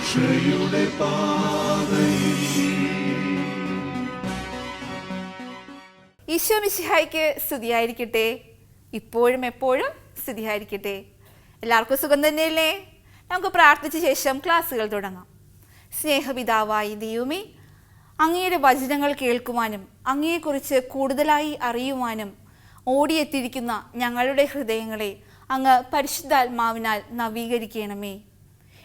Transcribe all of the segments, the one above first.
രക്ഷയുടെ ഈശോ മിശിഹായ്ക്ക് സ്തുതിയായിരിക്കട്ടെ. ഇപ്പോഴും എപ്പോഴും സ്തുതിയായിരിക്കട്ടെ. എല്ലാവർക്കും സുഖം തന്നെയല്ലേ? നമുക്ക് പ്രാർത്ഥിച്ച ശേഷം ക്ലാസ്സുകൾ തുടങ്ങാം. സ്നേഹപിതാവായി ദൈവമേ, അങ്ങയുടെ വചനങ്ങൾ കേൾക്കുവാനും അങ്ങയെക്കുറിച്ച് കൂടുതലായി അറിയുവാനും ഓടിയെത്തിയിരിക്കുന്ന ഞങ്ങളുടെ ഹൃദയങ്ങളെ അങ്ങ് പരിശുദ്ധാത്മാവിനാൽ നവീകരിക്കണമേ.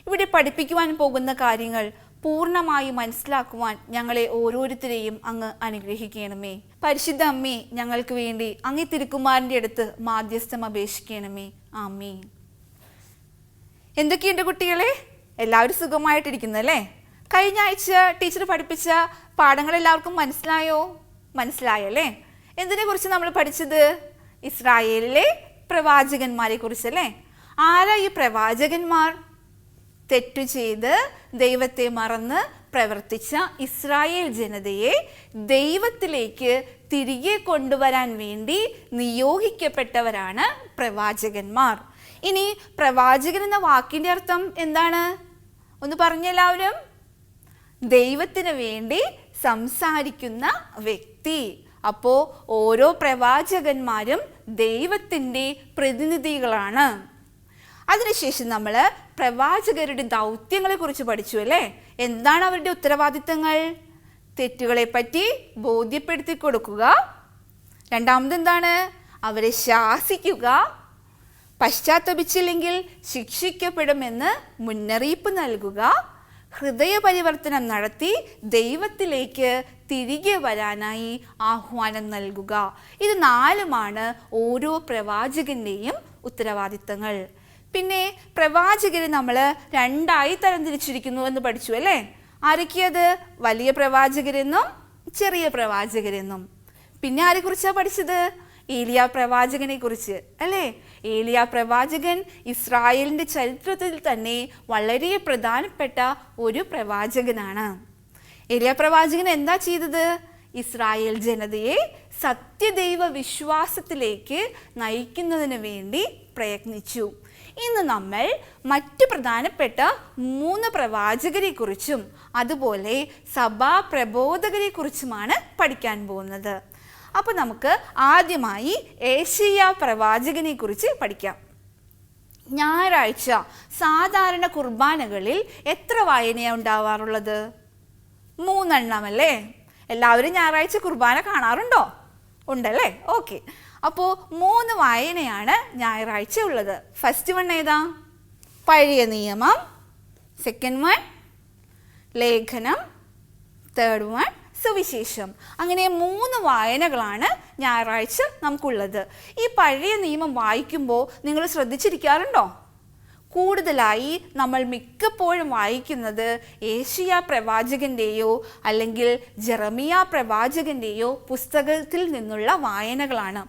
ഇവിടെ പഠിപ്പിക്കുവാൻ പോകുന്ന കാര്യങ്ങൾ പൂർണ്ണമായി മനസ്സിലാക്കുവാൻ ഞങ്ങളെ ഓരോരുത്തരെയും അങ്ങ് അനുഗ്രഹിക്കണമേ. പരിശുദ്ധ അമ്മേ, ഞങ്ങൾക്ക് വേണ്ടി അങ്ങേ തിരുക്കുമാരൻ്റെ അടുത്ത് മാധ്യസ്ഥം അപേക്ഷിക്കണമേ. ആമേൻ. എന്തൊക്കെയുണ്ട് കുട്ടികളെ? എല്ലാവരും സുഖമായിട്ടിരിക്കുന്നു അല്ലേ? കഴിഞ്ഞ ആഴ്ച ടീച്ചർ പഠിപ്പിച്ച പാഠങ്ങൾ എല്ലാവർക്കും മനസ്സിലായല്ലേ? എന്തിനെ കുറിച്ച് നമ്മൾ പഠിച്ചത്? ഇസ്രായേലിലെ പ്രവാചകന്മാരെ കുറിച്ചല്ലേ? ആരാ ഈ പ്രവാചകന്മാർ? തെറ്റു ചെയ്ത് ദൈവത്തെ മറന്ന് പ്രവർത്തിച്ച ഇസ്രായേൽ ജനതയെ ദൈവത്തിലേക്ക് തിരികെ കൊണ്ടുവരാൻ വേണ്ടി നിയോഗിക്കപ്പെട്ടവരാണ് പ്രവാചകന്മാർ. ഇനി പ്രവാചകൻ എന്ന വാക്കിൻ്റെ അർത്ഥം എന്താണ്? ഒന്ന് പറഞ്ഞെല്ലാവരും. ദൈവത്തിന് വേണ്ടി സംസാരിക്കുന്ന വ്യക്തി. അപ്പോൾ ഓരോ പ്രവാചകന്മാരും ദൈവത്തിൻ്റെ പ്രതിനിധികളാണ്. അതിനുശേഷം നമ്മൾ പ്രവാചകരുടെ ദൗത്യങ്ങളെ കുറിച്ച് പഠിച്ചു അല്ലേ? എന്താണ് അവരുടെ ഉത്തരവാദിത്തങ്ങൾ? തെറ്റുകളെ പറ്റി ബോധ്യപ്പെടുത്തി കൊടുക്കുക. രണ്ടാമത് എന്താണ്? അവരെ ശാസിക്കുക. പശ്ചാത്തപിച്ചില്ലെങ്കിൽ ശിക്ഷിക്കപ്പെടുമെന്ന് മുന്നറിയിപ്പ് നൽകുക. ഹൃദയപരിവർത്തനം നടത്തി ദൈവത്തിലേക്ക് തിരികെ വരാനായി ആഹ്വാനം നൽകുക. ഇത് 4 ഓരോ പ്രവാചകന്റെയും ഉത്തരവാദിത്തങ്ങൾ. പിന്നെ പ്രവാചകരെ നമ്മൾ 2 തരംതിരിച്ചിരിക്കുന്നു എന്ന് പഠിച്ചു അല്ലേ? ആരൊക്കെയത്? വലിയ പ്രവാചകരെന്നും ചെറിയ പ്രവാചകരെന്നും. പിന്നെ ആരെക്കുറിച്ചാണ് പഠിച്ചത്? ഏലിയ പ്രവാചകനെ കുറിച്ച് അല്ലേ? ഏലിയ പ്രവാചകൻ ഇസ്രായേലിൻ്റെ ചരിത്രത്തിൽ തന്നെ വളരെ പ്രധാനപ്പെട്ട ഒരു പ്രവാചകനാണ്. ഏലിയ പ്രവാചകൻ എന്താ ചെയ്തത്? ഇസ്രായേൽ ജനതയെ സത്യദൈവ വിശ്വാസത്തിലേക്ക് നയിക്കുന്നതിന് വേണ്ടി പ്രയത്നിച്ചു. ഇന്ന് നമ്മൾ മറ്റ് പ്രധാനപ്പെട്ട 3 പ്രവാചകരെ കുറിച്ചും അതുപോലെ സഭാ പ്രബോധകരെ കുറിച്ചുമാണ് പഠിക്കാൻ പോകുന്നത്. അപ്പോൾ നമുക്ക് ആദ്യമായി ഏശയ്യാ പ്രവാചകനെ കുറിച്ച് പഠിക്കാം. ഞായറാഴ്ച സാധാരണ കുർബാനകളിൽ എത്ര വായനയാണ് ഉണ്ടാവാറുള്ളത്? 3 അല്ലേ? എല്ലാവരും ഞായറാഴ്ച കുർബാന കാണാറുണ്ടോ? ഉണ്ടല്ലേ? ഓക്കെ. അപ്പോൾ 3 വായനയാണ് ഞായറാഴ്ച ഉള്ളത്. ഫസ്റ്റ് വൺ ഏതാ? പഴയ നിയമം. സെക്കൻഡ് വൺ ലേഖനം. തേർഡ് വൺ സുവിശേഷം. അങ്ങനെ 3 വായനകളാണ് ഞായറാഴ്ച നമുക്കുള്ളത്. ഈ പഴയ നിയമം വായിക്കുമ്പോൾ നിങ്ങൾ ശ്രദ്ധിച്ചിരിക്കാറുണ്ടോ? കൂടുതലായി നമ്മൾ മിക്കപ്പോഴും വായിക്കുന്നത് ഏശയ്യാ പ്രവാചകന്റെയോ അല്ലെങ്കിൽ ജെറമിയ പ്രവാചകന്റെയോ പുസ്തകത്തിൽ നിന്നുള്ള വായനകളാണ്.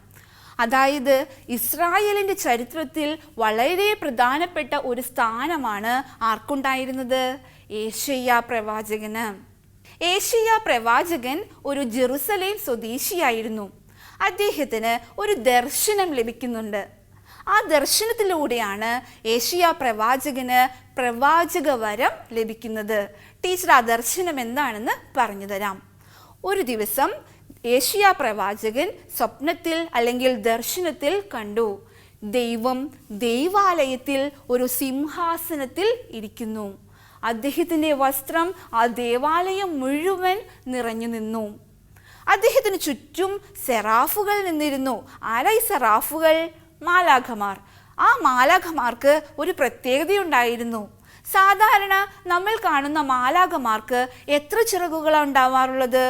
അതായത് ഇസ്രായേലിൻ്റെ ചരിത്രത്തിൽ വളരെ പ്രധാനപ്പെട്ട ഒരു സ്ഥാനമാണ് ആർക്കുണ്ടായിരുന്നത്? ഏശയ്യാ പ്രവാചകന്. ഏശയ്യാ പ്രവാചകൻ ഒരു ജെറുസലേം സ്വദേശിയായിരുന്നു. അദ്ദേഹത്തിന് ഒരു ദർശനം ലഭിക്കുന്നുണ്ട്. ആ ദർശനത്തിലൂടെയാണ് ഏശയ്യാ പ്രവാചകന് പ്രവാചക വരം ലഭിക്കുന്നത്. ടീച്ചർ ആ ദർശനം എന്താണെന്ന് പറഞ്ഞു തരാം. ഒരു ദിവസം ഏശയ്യാ പ്രവാചകൻ സ്വപ്നത്തിൽ അല്ലെങ്കിൽ ദർശനത്തിൽ കണ്ടു, ദൈവം ദൈവാലയത്തിൽ ഒരു സിംഹാസനത്തിൽ ഇരിക്കുന്നു. അദ്ദേഹത്തിൻ്റെ വസ്ത്രം ആ ദേവാലയം മുഴുവൻ നിറഞ്ഞു നിന്നു. അദ്ദേഹത്തിന് ചുറ്റും സെറാഫുകൾ നിന്നിരുന്നു. ആരായി സെറാഫുകൾ? മാലാഖമാർ. ആ മാലാഖമാർക്ക് ഒരു പ്രത്യേകതയുണ്ടായിരുന്നു. സാധാരണ നമ്മൾ കാണുന്ന മാലാഖമാർക്ക് എത്ര ചിറകുകളാണ് ഉണ്ടാവാറുള്ളത്?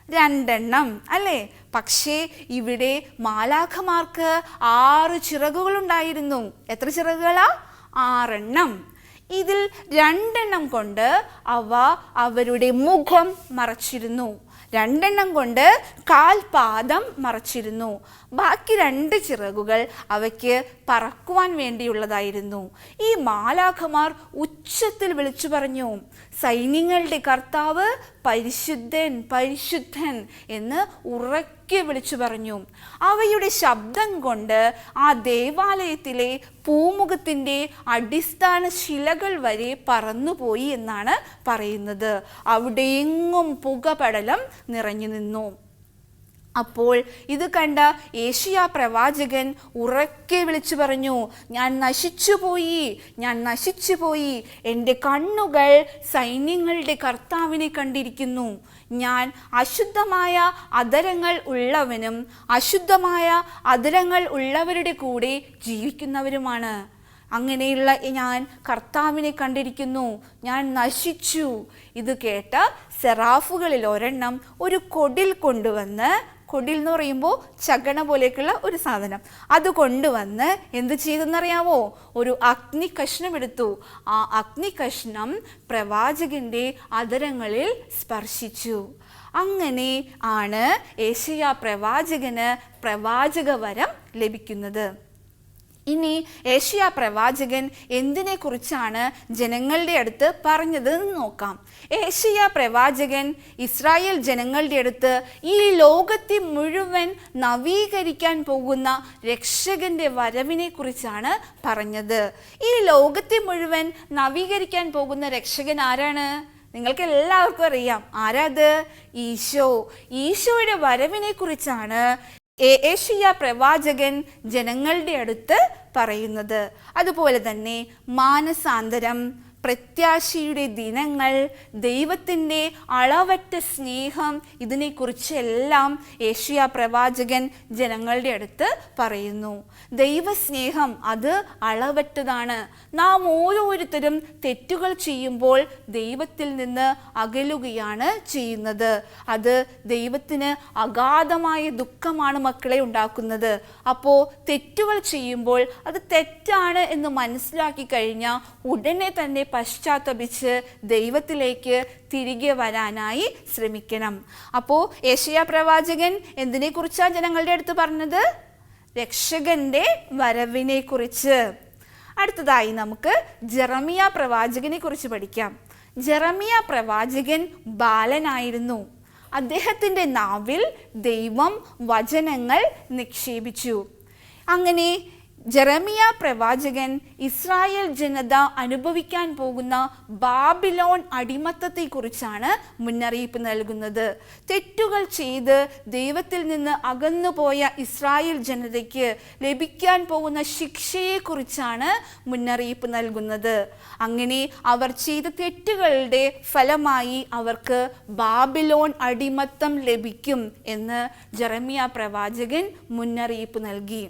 2 അല്ലേ? പക്ഷേ ഇവിടെ മാലാഖമാർക്ക് 6 ചിറകുകളുണ്ടായിരുന്നു. എത്ര ചിറകുകളാ? 6. ഇതിൽ 2 കൊണ്ട് അവ അവരുടെ മുഖം മറച്ചിരുന്നു. 2 കൊണ്ട് കാൽപാദം മറച്ചിരുന്നു. ബാക്കി 2 ചിറകുകൾ അവയ്ക്ക് പറക്കുവാൻ വേണ്ടിയുള്ളതായിരുന്നു. ഈ മാലാഖമാർ ഉച്ചത്തിൽ വിളിച്ചു പറഞ്ഞു, സൈന്യങ്ങളുടെ കർത്താവ് പരിശുദ്ധൻ പരിശുദ്ധൻ എന്ന് ഉറക്കെ വിളിച്ചു പറഞ്ഞു. അവയുടെ ശബ്ദം കൊണ്ട് ആ ദേവാലയത്തിലെ പൂമുഖത്തിൻ്റെ അടിസ്ഥാന ശിലകൾ വരെ പറന്നുപോയി എന്നാണ് പറയുന്നത്. അവിടെയെങ്ങും പുകപടലം നിറഞ്ഞു നിന്നു. അപ്പോൾ ഇത് കണ്ട യേശയ്യാ പ്രവാചകൻ ഉറക്കെ വിളിച്ചു പറഞ്ഞു, ഞാൻ നശിച്ചുപോയി, എൻ്റെ കണ്ണുകൾ സൈന്യങ്ങളുടെ കർത്താവിനെ കണ്ടിരിക്കുന്നു. ഞാൻ അശുദ്ധമായ അധരങ്ങൾ ഉള്ളവനും അശുദ്ധമായ അധരങ്ങൾ ഉള്ളവരുടെ കൂടെ ജീവിക്കുന്നവരുമാണ്. അങ്ങനെയുള്ള ഞാൻ കർത്താവിനെ കണ്ടിരിക്കുന്നു, ഞാൻ നശിച്ചു. ഇത് കേട്ട സെറാഫുകളിൽ ഒരെണ്ണം ഒരു കൊടിൽ കൊണ്ടുവന്ന്, കൊടിൽ എന്ന് പറയുമ്പോൾ ചകണ പോലെയൊക്കെയുള്ള ഒരു സാധനം, അത് കൊണ്ടുവന്ന് എന്ത് ചെയ്തെന്നറിയാവോ? ഒരു അഗ്നി കഷ്ണം എടുത്തു. ആ അഗ്നി കഷ്ണം പ്രവാചകന്റെ അധരങ്ങളിൽ സ്പർശിച്ചു. അങ്ങനെ ആണ് യേശയ്യാ പ്രവാചകന് പ്രവാചക വരം ലഭിക്കുന്നത്. ഇനി യേശയ്യാ പ്രവാചകൻ എന്തിനെ കുറിച്ചാണ് ജനങ്ങളുടെ അടുത്ത് പറഞ്ഞത് എന്ന് നോക്കാം. യേശയ്യാ പ്രവാചകൻ ഇസ്രായേൽ ജനങ്ങളുടെ അടുത്ത് ഈ ലോകത്തെ മുഴുവൻ നവീകരിക്കാൻ പോകുന്ന രക്ഷകന്റെ വരവിനെ കുറിച്ചാണ് പറഞ്ഞത്. ഈ ലോകത്തെ മുഴുവൻ നവീകരിക്കാൻ പോകുന്ന രക്ഷകൻ ആരാണ്? നിങ്ങൾക്ക് എല്ലാവർക്കും അറിയാം. ആരാത്? ഈശോയുടെ വരവിനെ കുറിച്ചാണ് യേശയ്യാ പ്രവാചകൻ ജനങ്ങളുടെ അടുത്ത് പറയുന്നത്. അതുപോലെ തന്നെ മാനസാന്തരം, പ്രത്യാശയുടെ ദിനങ്ങൾ, ദൈവത്തിൻ്റെ അളവറ്റ സ്നേഹം, ഇതിനെക്കുറിച്ചെല്ലാം യേശയ്യാ പ്രവാചകൻ ജനങ്ങളുടെ അടുത്ത് പറയുന്നു. ദൈവസ്നേഹം അത് അളവറ്റതാണ്. നാം ഓരോരുത്തരും തെറ്റുകൾ ചെയ്യുമ്പോൾ ദൈവത്തിൽ നിന്ന് അകലുകയാണ് ചെയ്യുന്നത്. അത് ദൈവത്തിന് അഗാധമായ ദുഃഖമാണ് മക്കളെ ഉണ്ടാക്കുന്നത്. അപ്പോൾ തെറ്റുകൾ ചെയ്യുമ്പോൾ അത് തെറ്റാണ് എന്ന് മനസ്സിലാക്കി കഴിഞ്ഞാൽ ഉടനെ തന്നെ പശ്ചാത്തപിച്ച് ദൈവത്തിലേക്ക് തിരികെ വരാനായി ശ്രമിക്കണം. അപ്പോൾ യേശയ്യാ പ്രവാചകൻ എന്തിനെ കുറിച്ചാണ് ജനങ്ങളുടെ അടുത്ത് പറഞ്ഞത്? രക്ഷകന്റെ വരവിനെ കുറിച്ച്. അടുത്തതായി നമുക്ക് ജെറമിയാ പ്രവാചകനെ കുറിച്ച് പഠിക്കാം. ജെറമിയാ പ്രവാചകൻ ബാലനായിരുന്നു. അദ്ദേഹത്തിൻ്റെ നാവിൽ ദൈവം വചനങ്ങൾ നിക്ഷേപിച്ചു. അങ്ങനെ ജെറമിയാ പ്രവാചകൻ ഇസ്രായേൽ ജനത അനുഭവിക്കാൻ പോകുന്ന ബാബിലോൺ അടിമത്തത്തെക്കുറിച്ചാണ് മുന്നറിയിപ്പ് നൽകുന്നത്. തെറ്റുകൾ ചെയ്ത് ദൈവത്തിൽ നിന്ന് അകന്നുപോയ ഇസ്രായേൽ ജനതയ്ക്ക് ലഭിക്കാൻ പോകുന്ന ശിക്ഷയെക്കുറിച്ചാണ് മുന്നറിയിപ്പ് നൽകുന്നത്. അങ്ങനെ അവർ ചെയ്ത തെറ്റുകളുടെ ഫലമായി അവർക്ക് ബാബിലോൺ അടിമത്തം ലഭിക്കും എന്ന് ജെറമിയാ പ്രവാചകൻ മുന്നറിയിപ്പ് നൽകി.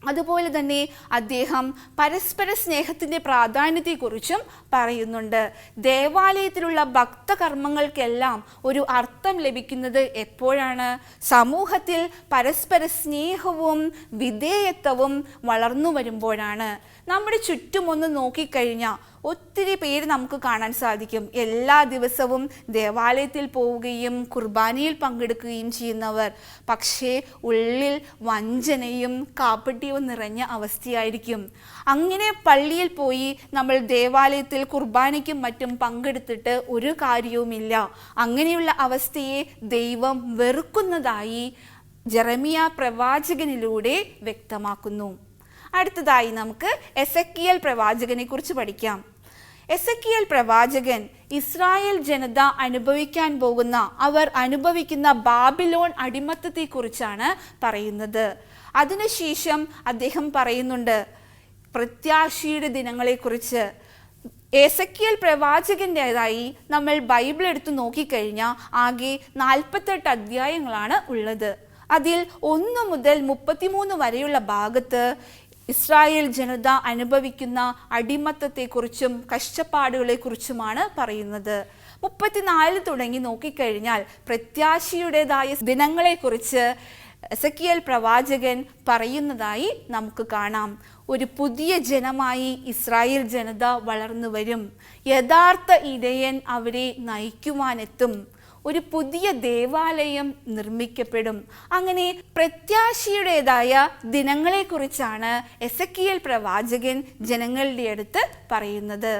അതുപോലെ തന്നെ അദ്ദേഹം പരസ്പര സ്നേഹത്തിൻ്റെ പ്രാധാന്യത്തെക്കുറിച്ചും പറയുന്നുണ്ട്. ദേവാലയത്തിലുള്ള ഭക്തകർമ്മങ്ങൾക്കെല്ലാം ഒരു അർത്ഥം ലഭിക്കുന്നത് എപ്പോഴാണ്? സമൂഹത്തിൽ പരസ്പര സ്നേഹവും വിധേയത്വവും വളർന്നു വരുമ്പോഴാണ്. നമ്മുടെ ചുറ്റും ഒന്ന് നോക്കിക്കഴിഞ്ഞാൽ ഒത്തിരി പേര് നമുക്ക് കാണാൻ സാധിക്കും. എല്ലാ ദിവസവും ദേവാലയത്തിൽ പോവുകയും കുർബാനയിൽ പങ്കെടുക്കുകയും ചെയ്യുന്നവർ. പക്ഷേ ഉള്ളിൽ വഞ്ചനയും കാപ്പട്യവും നിറഞ്ഞ അവസ്ഥയായിരിക്കും. അങ്ങനെ പള്ളിയിൽ പോയി നമ്മൾ ദേവാലയത്തിൽ കുർബാനയ്ക്കും മറ്റും പങ്കെടുത്തിട്ട് ഒരു കാര്യവുമില്ല. അങ്ങനെയുള്ള അവസ്ഥയെ ദൈവം വെറുക്കുന്നതായി ജെറമിയാ പ്രവാചകനിലൂടെ വ്യക്തമാക്കുന്നു. അടുത്തതായി നമുക്ക് എസെക്കിയേൽ പ്രവാചകനെ കുറിച്ച് പഠിക്കാം. എസെക്കിയേൽ പ്രവാചകൻ ഇസ്രായേൽ ജനത അവർ അനുഭവിക്കുന്ന ബാബിലോൺ അടിമത്തത്തെക്കുറിച്ചാണ് പറയുന്നത്. അതിനുശേഷം അദ്ദേഹം പറയുന്നുണ്ട് പ്രത്യാശയുടെ ദിനങ്ങളെക്കുറിച്ച്. എസെക്കിയേൽ പ്രവാചകൻ്റെതായി നമ്മൾ ബൈബിൾ എടുത്ത് നോക്കിക്കഴിഞ്ഞാൽ ആകെ 48 അധ്യായങ്ങളാണ് ഉള്ളത്. അതിൽ 1 മുതൽ 33 വരെയുള്ള ഭാഗത്ത് ഇസ്രായേൽ ജനത അനുഭവിക്കുന്ന അടിമത്തത്തെക്കുറിച്ചും കഷ്ടപ്പാടുകളെക്കുറിച്ചുമാണ് പറയുന്നത്. 34 തുടങ്ങി നോക്കിക്കഴിഞ്ഞാൽ പ്രത്യാശയുടേതായ ദിനങ്ങളെക്കുറിച്ച് എസെക്കിയേൽ പ്രവാചകൻ പറയുന്നതായി നമുക്ക് കാണാം. ഒരു പുതിയ ജനമായി ഇസ്രായേൽ ജനത വളർന്നു വരും. യഥാർത്ഥ ഇടയൻ അവരെ നയിക്കുവാനെത്തും. ഒരു പുതിയ ദേവാലയം നിർമ്മിക്കപ്പെടും. അങ്ങനെ പ്രത്യാശയുടേതായ ദിനങ്ങളെക്കുറിച്ചാണ് എസെക്കിയേൽ പ്രവാചകൻ ജനങ്ങളുടെ അടുത്ത് പറയുന്നത്.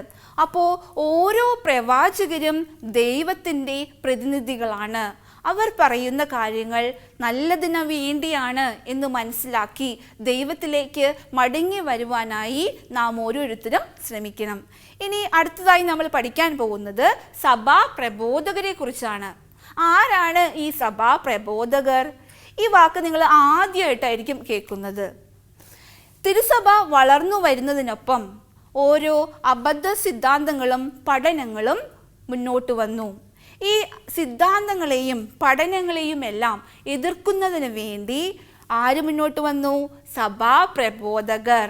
അപ്പോൾ ഓരോ പ്രവാചകരും ദൈവത്തിൻ്റെ പ്രതിനിധികളാണ്. അവർ പറയുന്ന കാര്യങ്ങൾ നല്ലതിനു വേണ്ടിയാണ് എന്ന് മനസ്സിലാക്കി ദൈവത്തിലേക്ക് മടങ്ങി വരുവാനായി നാം ഓരോരുത്തരും ശ്രമിക്കണം. ഇനി അടുത്തതായി നമ്മൾ പഠിക്കാൻ പോകുന്നത് സഭാ പ്രബോധകരെ കുറിച്ചാണ്. ആരാണ് ഈ സഭാ പ്രബോധകർ? ഈ വാക്ക് നിങ്ങൾ ആദ്യമായിട്ടായിരിക്കും കേൾക്കുന്നത്. തിരുസഭ വളർന്നു വരുന്നതിനൊപ്പം ഓരോ അബദ്ധ സിദ്ധാന്തങ്ങളും പഠനങ്ങളും മുന്നോട്ട് വന്നു. ഈ സിദ്ധാന്തങ്ങളെയും പഠനങ്ങളെയും എല്ലാം എതിർക്കുന്നതിന് വേണ്ടി ആര് മുന്നോട്ട് വന്നു? സഭാ പ്രബോധകർ.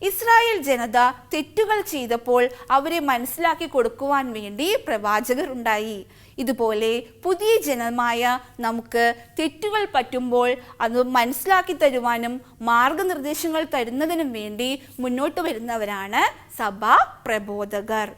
ഇസ്രായേൽ ജനത തെറ്റുകൾ ചെയ്തപ്പോൾ അവരെ മനസ്സിലാക്കി കൊടുക്കുവാൻ വേണ്ടി പ്രവാചകർ ഉണ്ടായി. ഇതുപോലെ പുതിയ ജനമായ നമുക്ക് തെറ്റുകൾ പറ്റുമ്പോൾ അത് മനസ്സിലാക്കി തരുവാനും മാർഗനിർദ്ദേശങ്ങൾ തരുന്നതിനും വേണ്ടി മുന്നോട്ട് വരുന്നവരാണ് സഭാ പ്രബോധകർ.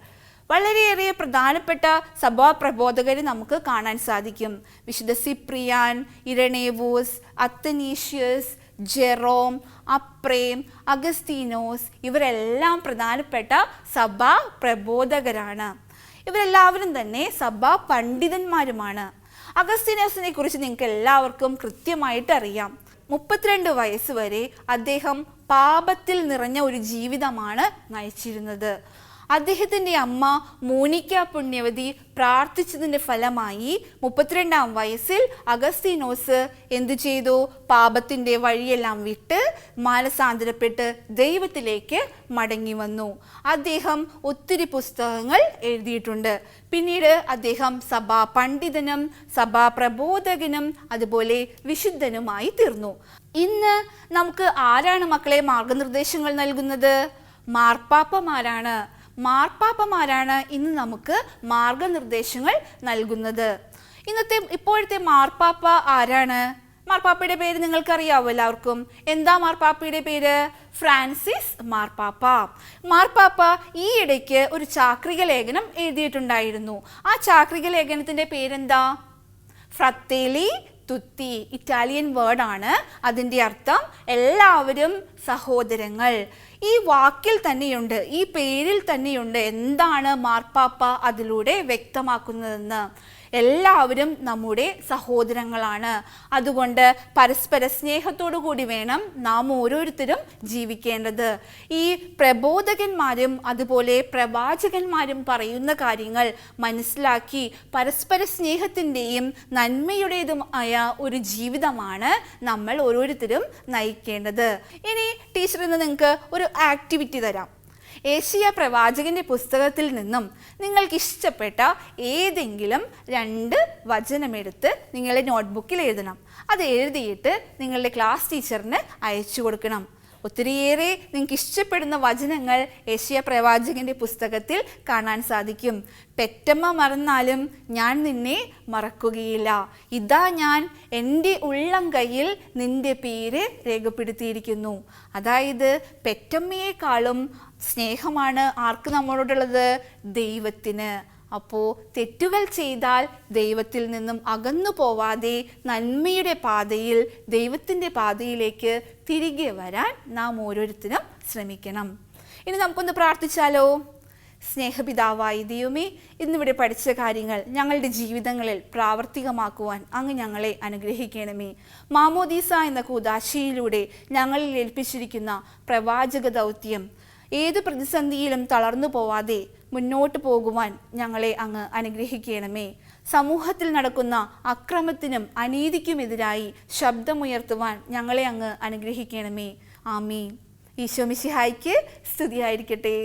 വളരെയേറെ പ്രധാനപ്പെട്ട സഭാ പ്രബോധകരെ നമുക്ക് കാണാൻ സാധിക്കും. വിശുദ്ധ സിപ്രിയാൻ, ഇരണേവൂസ്, അത്തനീഷ്യസ്, ജെറോം, അപ്രേം, അഗസ്തീനോസ് ഇവരെല്ലാം പ്രധാനപ്പെട്ട സഭാ പ്രബോധകരാണ്. ഇവരെല്ലാവരും തന്നെ സഭാ പണ്ഡിതന്മാരുമാണ്. അഗസ്തീനോസിനെ കുറിച്ച് നിങ്ങൾക്ക് എല്ലാവർക്കും കൃത്യമായിട്ട് അറിയാം. 32 വയസ്സ് വരെ അദ്ദേഹം പാപത്തിൽ നിറഞ്ഞ ഒരു ജീവിതമാണ് നയിച്ചിരുന്നത്. അദ്ദേഹത്തിൻ്റെ അമ്മ മോനിക്ക പുണ്യവതി പ്രാർത്ഥിച്ചതിൻ്റെ ഫലമായി 32-ാം വയസ്സിൽ അഗസ്തീനോസ് എന്തു ചെയ്തു? പാപത്തിൻ്റെ വഴിയെല്ലാം വിട്ട് മാനസാന്തരപ്പെട്ട് ദൈവത്തിലേക്ക് മടങ്ങി വന്നു. അദ്ദേഹം ഒത്തിരി പുസ്തകങ്ങൾ എഴുതിയിട്ടുണ്ട്. പിന്നീട് അദ്ദേഹം സഭാ പണ്ഡിതനും സഭാ പ്രബോധകനും അതുപോലെ വിശുദ്ധനുമായി തീർന്നു. ഇന്ന് നമുക്ക് ആരാണ് മക്കളെ മാർഗനിർദ്ദേശങ്ങൾ നൽകുന്നത്? മാർപ്പാപ്പമാരാണ്. മാർപ്പാപ്പമാരാണ് ഇന്ന് നമുക്ക് മാർഗനിർദ്ദേശങ്ങൾ നൽകുന്നത്. ഇപ്പോഴത്തെ മാർപ്പാപ്പ ആരാണ്? മാർപ്പാപ്പയുടെ പേര് നിങ്ങൾക്കറിയാവോ എല്ലാവർക്കും. എന്താ മാർപ്പാപ്പയുടെ പേര്? ഫ്രാൻസിസ് മാർപ്പാപ്പ. മാർപ്പാപ്പ ഈ ഇടയ്ക്ക് ഒരു ചാക്രിക ലേഖനം എഴുതിയിട്ടുണ്ടായിരുന്നു. ആ ചാക്രിക ലേഖനത്തിൻ്റെ പേരെന്താ? ഫ്രത്തേലി തുത്തി. ഇറ്റാലിയൻ വേർഡാണ്. അതിൻ്റെ അർത്ഥം എല്ലാവരും സഹോദരങ്ങൾ. ഈ വാക്കിൽ തന്നെയുണ്ട്, ഈ പേരിൽ തന്നെയുണ്ട് എന്താണ് മാർപ്പാപ്പ അതിലൂടെ വ്യക്തമാക്കുന്നതെന്ന്. എല്ലാവരും നമ്മുടെ സഹോദരങ്ങളാണ്. അതുകൊണ്ട് പരസ്പര സ്നേഹത്തോടു കൂടി വേണം നാം ഓരോരുത്തരും ജീവിക്കേണ്ടത്. ഈ പ്രബോധകന്മാരും അതുപോലെ പ്രവാചകന്മാരും പറയുന്ന കാര്യങ്ങൾ മനസ്സിലാക്കി പരസ്പര സ്നേഹത്തിൻ്റെയും നന്മയുടേതുമായ ഒരു ജീവിതമാണ് നമ്മൾ ഓരോരുത്തരും നയിക്കേണ്ടത്. ഇനി ടീച്ചർ ഇന്ന് നിങ്ങൾക്ക് ഒരു ആക്ടിവിറ്റി തരാം. ഏശയ്യാ പ്രവാചകന്റെ പുസ്തകത്തിൽ നിന്നും നിങ്ങൾക്ക് ഇഷ്ടപ്പെട്ട ഏതെങ്കിലും 2 വചനമെടുത്ത് നിങ്ങളുടെ നോട്ട്ബുക്കിൽ എഴുതണം. അത് എഴുതിയിട്ട് നിങ്ങളുടെ ക്ലാസ് ടീച്ചറിന് അയച്ചു കൊടുക്കണം. ഒത്തിരിയേറെ നിങ്ങൾക്ക് ഇഷ്ടപ്പെടുന്ന വചനങ്ങൾ ഏശയ്യാ പ്രവാചകന്റെ പുസ്തകത്തിൽ കാണാൻ സാധിക്കും. പെറ്റമ്മ മറന്നാലും ഞാൻ നിന്നെ മറക്കുകയില്ല. ഇതാ ഞാൻ എൻ്റെ ഉള്ളം കയ്യിൽ നിന്റെ പേര് രേഖപ്പെടുത്തിയിരിക്കുന്നു. അതായത് പെറ്റമ്മയെക്കാളും സ്നേഹമാണ് ആർക്ക് നമ്മളോടുള്ളത്? ദൈവത്തിന്. അപ്പോൾ തെറ്റുകൾ ചെയ്താൽ ദൈവത്തിൽ നിന്നും അകന്നു പോവാതെ നന്മയുടെ പാതയിൽ ദൈവത്തിൻ്റെ പാതയിലേക്ക് തിരികെ വരാൻ നാം ഓരോരുത്തരും ശ്രമിക്കണം. ഇനി നമുക്കൊന്ന് പ്രാർത്ഥിച്ചാലോ? സ്നേഹപിതാവായ ദൈവമേ, ഇന്നിവിടെ പഠിച്ച കാര്യങ്ങൾ ഞങ്ങളുടെ ജീവിതങ്ങളിൽ പ്രാവർത്തികമാക്കുവാൻ അങ്ങ് ഞങ്ങളെ അനുഗ്രഹിക്കണമേ. മാമോദീസ എന്ന കൂദാശയിലൂടെ ഞങ്ങളിൽ ഏൽപ്പിച്ചിരിക്കുന്ന പ്രവാചക ദൗത്യം ഏത് പ്രതിസന്ധിയിലും തളർന്നു പോവാതെ മുന്നോട്ട് പോകുവാൻ ഞങ്ങളെ അങ്ങ് അനുഗ്രഹിക്കണമേ. സമൂഹത്തിൽ നടക്കുന്ന അക്രമത്തിനും അനീതിക്കുമെതിരായി ശബ്ദമുയർത്തുവാൻ ഞങ്ങളെ അങ്ങ് അനുഗ്രഹിക്കണമേ. ആമീൻ. ഈശോ മിശിഹായ്ക്ക് സ്തുതിയായിരിക്കട്ടെ.